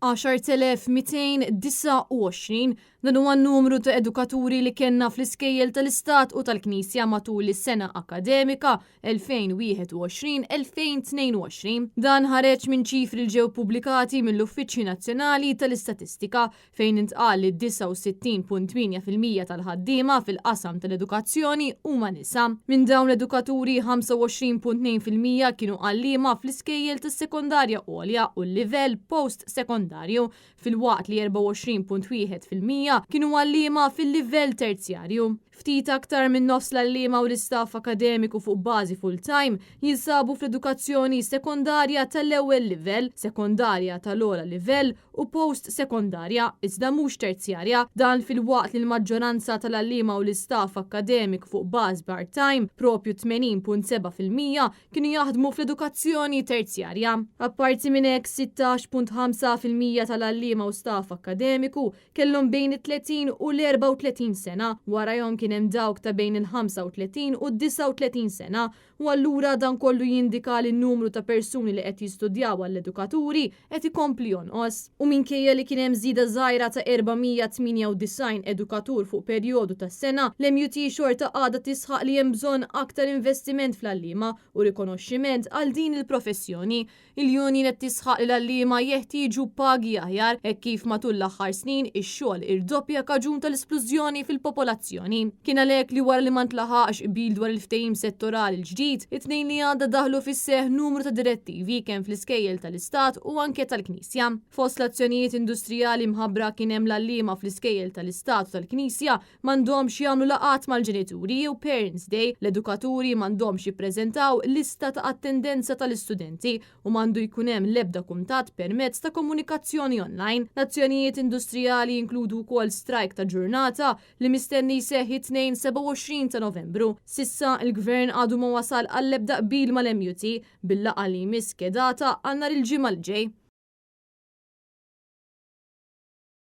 10,229 dan huwa n-numru ta' edukaturi li kellna fl-iskejjel tal-Istat u tal-Knisja matul is-sena akademika 2021-2022. Dan ħareġ minn ċifri li ġew pubblikati mill-Uffiċċju Nazzjonali tal-Istatistika fejn intqal li 69.8% tal-ħaddiema fil-qasam tal-edukazzjoni huma nisa. Minn dawn l-edukaturi 25.2% kienu għalliema fl-iskejjel tas-sekondarja għolja u l-livell post-sekondarju, fil-waqt li 24.1% kienu għalliema fil-livell terzjarju. Ftit aktar minn nofs l-għalliema u l-istaff akademiku fuq bażi full-time jinsabu fl-edukazzjoni sekondarja tal-ewwel livell, sekondarja tal-ogħla livell u post-sekondarja iżda mhux terzjarja, dan fil-waqt li l-maġġoranza tal-għalliema u l-istaff akademiku fuq bażi part-time propju 80.7% kienu jaħdmu fl-edukazzjoni terzjarja. Apparti minn hekk 16.5% tal-għalliema u staff akademiku kellhom bejn 30 u l-34 sena, warahom kien hemm dawk ta' bejn il-35 u d-39 sena, u allura dan kollu jindika li n-numru ta' persuni li qed jistudjaw għall-edukaturi qed ikompli jonqos. U minkejja li kien hemm żieda żgħira ta' 498 edukatur fuq perjodu tas-sena, l-MUT xorta għadha tisħaq li hemm bżonn aktar investiment fl-għalliema u rikonoxximent għal din il-professjoni. Il-Union qed tisħaq li l-għalliema jeħtieġu pagi aħjar hekk kif matul l-aħħar snin ix-xogħol irdoppja kaġun tal-esplużjoni fil-popolazzjoni. Kien għalhekk li wara li ma ntlaħaqx qbil dwar il-ftehim settorali l-ġdid, it-tnejn li għadha daħlu fis-seħħ numru ta' direttivi kemm fl-iskejjel tal-Istat u anke tal-Knisja. Fost l-azzjonijiet industrijali mħabbra kien hemm l-għalliema fl-iskejjel tal-Istat u tal-Knisja m'għandhomx jagħmlu laqgħat mal-ġenituri u Parents Day, l-edukaturi m'għandhomx jippreżentaw lista ta' attendenza tal-istudenti u m'għandu jkun hemm l-ebda kuntatt permezz ta' komunikazzjoni online. L-azzjonijiet industrijali jinkludu wkoll strajk ta' ġurnata li mistenni jseħħ 27 ta' Novembru. Sissa il-Gvern għadu ma wasal għall-ebda qbil mal-MUT bil-laqgħa li jmiss kedata għal nhar il-ġimgħa l-ġej.